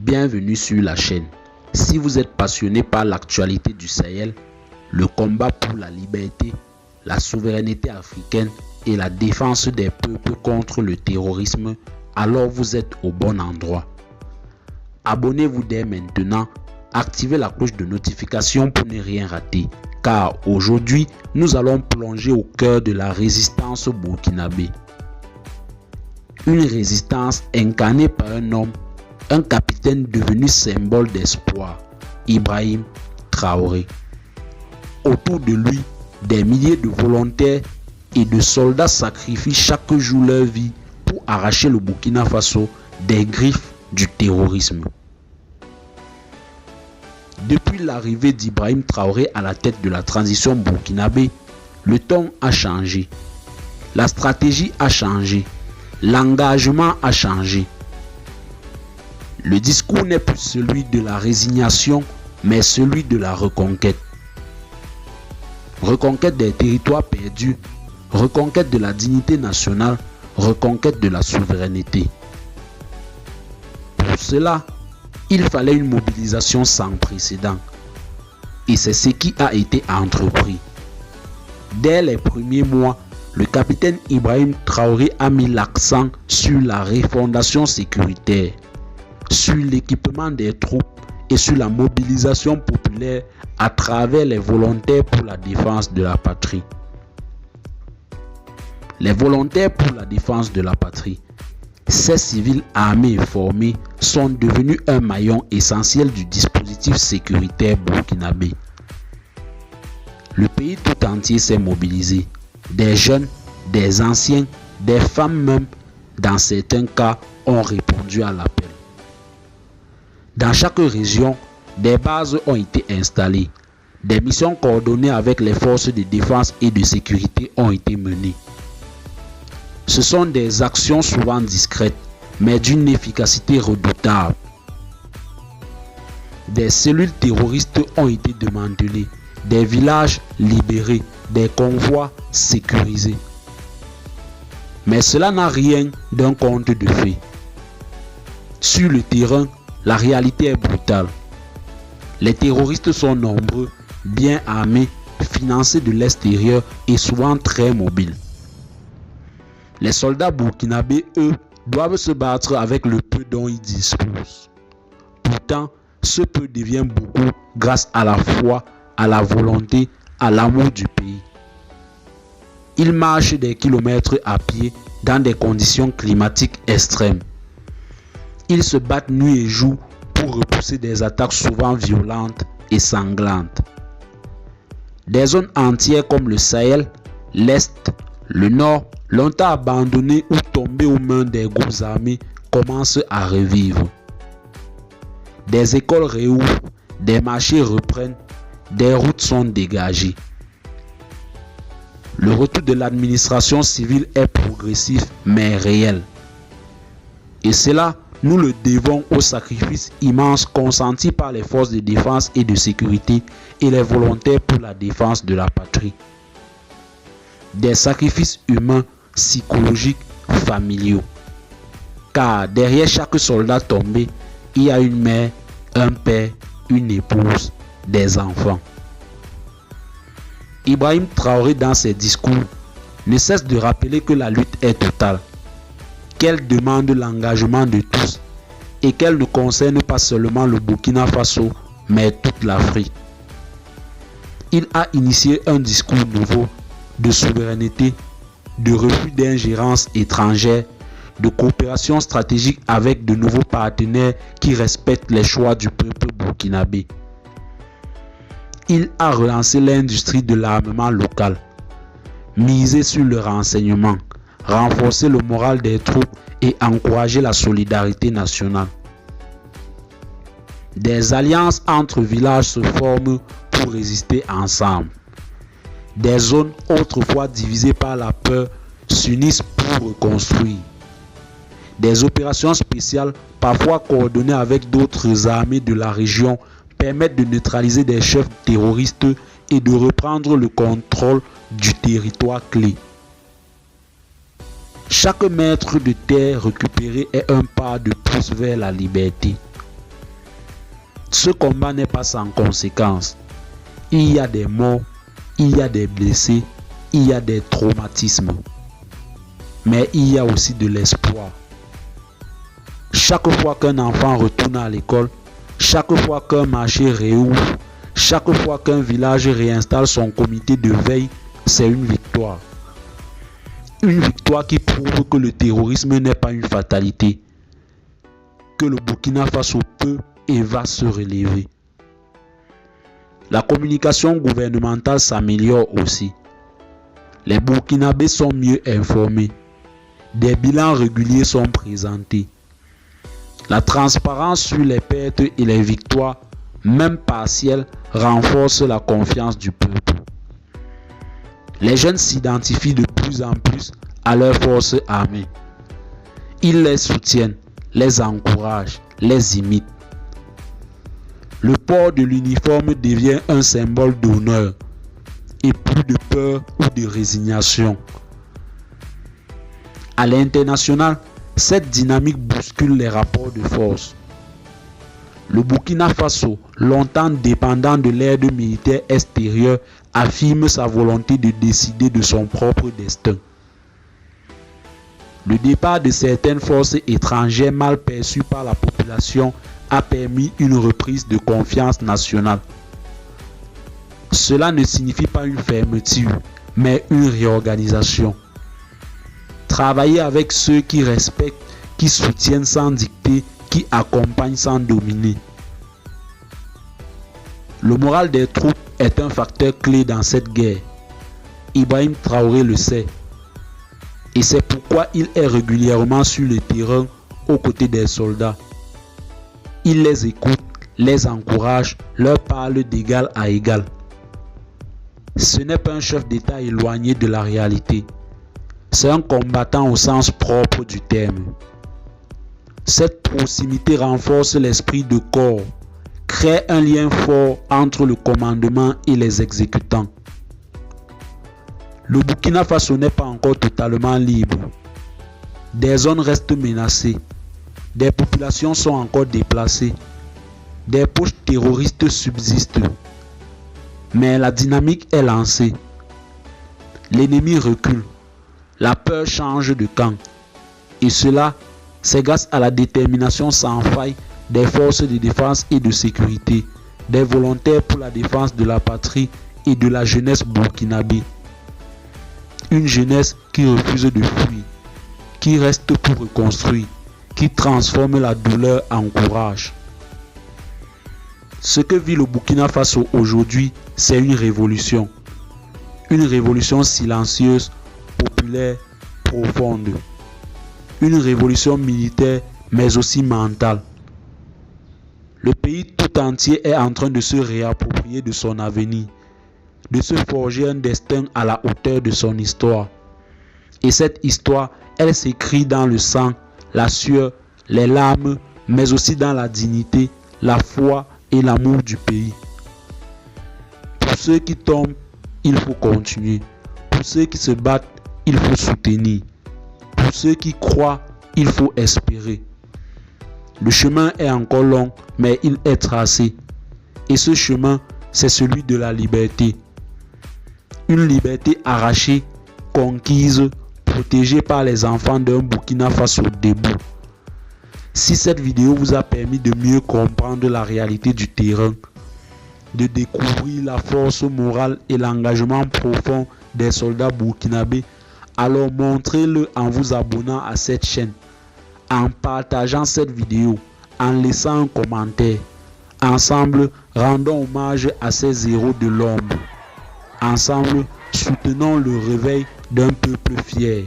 Bienvenue sur la chaîne. Si vous êtes passionné par l'actualité du Sahel, le combat pour la liberté, la souveraineté africaine et la défense des peuples contre le terrorisme, alors vous êtes au bon endroit. Abonnez-vous dès maintenant, activez la cloche de notification pour ne rien rater, car aujourd'hui, nous allons plonger au cœur de la résistance burkinabé. Une résistance incarnée par un homme, un capitaine devenu symbole d'espoir, Ibrahim Traoré. Autour de lui, des milliers de volontaires et de soldats sacrifient chaque jour leur vie pour arracher le Burkina Faso des griffes du terrorisme. Depuis l'arrivée d'Ibrahim Traoré à la tête de la transition burkinabé, le ton a changé, la stratégie a changé, l'engagement a changé. Le discours n'est plus celui de la résignation, mais celui de la reconquête. Reconquête des territoires perdus, reconquête de la dignité nationale, reconquête de la souveraineté. Pour cela, il fallait une mobilisation sans précédent. Et c'est ce qui a été entrepris. Dès les premiers mois, le capitaine Ibrahim Traoré a mis l'accent sur la refondation sécuritaire, sur l'équipement des troupes et sur la mobilisation populaire à travers les volontaires pour la défense de la patrie. Les volontaires pour la défense de la patrie, ces civils armés et formés sont devenus un maillon essentiel du dispositif sécuritaire burkinabé. Le pays tout entier s'est mobilisé. Des jeunes, des anciens, des femmes même, dans certains cas, ont répondu à l'appel. Dans chaque région, des bases ont été installées. Des missions coordonnées avec les forces de défense et de sécurité ont été menées. Ce sont des actions souvent discrètes, mais d'une efficacité redoutable. Des cellules terroristes ont été démantelées, des villages libérés, des convois sécurisés. Mais cela n'a rien d'un conte de fées. Sur le terrain, la réalité est brutale. Les terroristes sont nombreux, bien armés, financés de l'extérieur et souvent très mobiles. Les soldats burkinabés, eux, doivent se battre avec le peu dont ils disposent. Pourtant, ce peu devient beaucoup grâce à la foi, à la volonté, à l'amour du pays. Ils marchent des kilomètres à pied dans des conditions climatiques extrêmes. Ils se battent nuit et jour pour repousser des attaques souvent violentes et sanglantes. Des zones entières comme le Sahel, l'Est, le Nord, longtemps abandonnées ou tombées aux mains des groupes armés, commencent à revivre. Des écoles réouvrent, des marchés reprennent, des routes sont dégagées. Le retour de l'administration civile est progressif mais réel. Et cela, nous le devons au sacrifice immense consenti par les forces de défense et de sécurité et les volontaires pour la défense de la patrie. Des sacrifices humains, psychologiques, familiaux. Car derrière chaque soldat tombé, il y a une mère, un père, une épouse, des enfants. Ibrahim Traoré, dans ses discours, ne cesse de rappeler que la lutte est totale, qu'elle demande l'engagement de tous et qu'elle ne concerne pas seulement le Burkina Faso, mais toute l'Afrique. Il a initié un discours nouveau de souveraineté, de refus d'ingérence étrangère, de coopération stratégique avec de nouveaux partenaires qui respectent les choix du peuple burkinabé. Il a relancé l'industrie de l'armement local, misé sur le renseignement, renforcé le moral des troupes et encouragé la solidarité nationale. Des alliances entre villages se forment pour résister ensemble. Des zones autrefois divisées par la peur s'unissent pour reconstruire. Des opérations spéciales, parfois coordonnées avec d'autres armées de la région, permettent de neutraliser des chefs terroristes et de reprendre le contrôle du territoire clé. Chaque mètre de terre récupéré est un pas de plus vers la liberté. Ce combat n'est pas sans conséquences. Il y a des morts, il y a des blessés, il y a des traumatismes. Mais il y a aussi de l'espoir. Chaque fois qu'un enfant retourne à l'école, chaque fois qu'un marché réouvre, chaque fois qu'un village réinstalle son comité de veille, c'est une victoire. Une victoire qui prouve que le terrorisme n'est pas une fatalité, que le Burkina Faso peut et va se relever. La communication gouvernementale s'améliore aussi. Les Burkinabés sont mieux informés. Des bilans réguliers sont présentés. La transparence sur les pertes et les victoires, même partielles, renforce la confiance du peuple. Les jeunes s'identifient de plus en plus à leurs forces armées. Ils les soutiennent, les encouragent, les imitent. Le port de l'uniforme devient un symbole d'honneur et plus de peur ou de résignation. À l'international, cette dynamique bouscule les rapports de force. Le Burkina Faso, longtemps dépendant de l'aide militaire extérieure, affirme sa volonté de décider de son propre destin. Le départ de certaines forces étrangères mal perçues par la population a permis une reprise de confiance nationale. Cela ne signifie pas une fermeture, mais une réorganisation. Travailler avec ceux qui respectent, qui soutiennent sans dicter, qui accompagnent sans dominer. Le moral des troupes est un facteur clé dans cette guerre. Ibrahim Traoré le sait. Et c'est pourquoi il est régulièrement sur le terrain aux côtés des soldats. Il les écoute, les encourage, leur parle d'égal à égal. Ce n'est pas un chef d'État éloigné de la réalité. C'est un combattant au sens propre du terme. Cette proximité renforce l'esprit de corps, crée un lien fort entre le commandement et les exécutants. Le Burkina Faso n'est pas encore totalement libre. Des zones restent menacées. Des populations sont encore déplacées. Des poches terroristes subsistent. Mais la dynamique est lancée. L'ennemi recule. La peur change de camp. Et cela, c'est grâce à la détermination sans faille des forces de défense et de sécurité, des volontaires pour la défense de la patrie et de la jeunesse burkinabé. Une jeunesse qui refuse de fuir, qui reste pour reconstruire, qui transforme la douleur en courage. Ce que vit le Burkina Faso aujourd'hui, c'est une révolution. Une révolution silencieuse, populaire, profonde. Une révolution militaire, mais aussi mentale. Le pays tout entier est en train de se réapproprier de son avenir, de se forger un destin à la hauteur de son histoire. Et cette histoire, elle s'écrit dans le sang, la sueur, les larmes, mais aussi dans la dignité, la foi et l'amour du pays. Pour ceux qui tombent, il faut continuer. Pour ceux qui se battent, il faut soutenir. Pour ceux qui croient, il faut espérer. Le chemin est encore long, mais il est tracé. Et ce chemin, c'est celui de la liberté. Une liberté arrachée, conquise, protégée par les enfants d'un Burkina Faso debout. Si cette vidéo vous a permis de mieux comprendre la réalité du terrain, de découvrir la force morale et l'engagement profond des soldats burkinabés, alors montrez-le en vous abonnant à cette chaîne, en partageant cette vidéo, en laissant un commentaire. Ensemble, rendons hommage à ces héros de l'ombre. Ensemble, soutenons le réveil d'un peuple fier.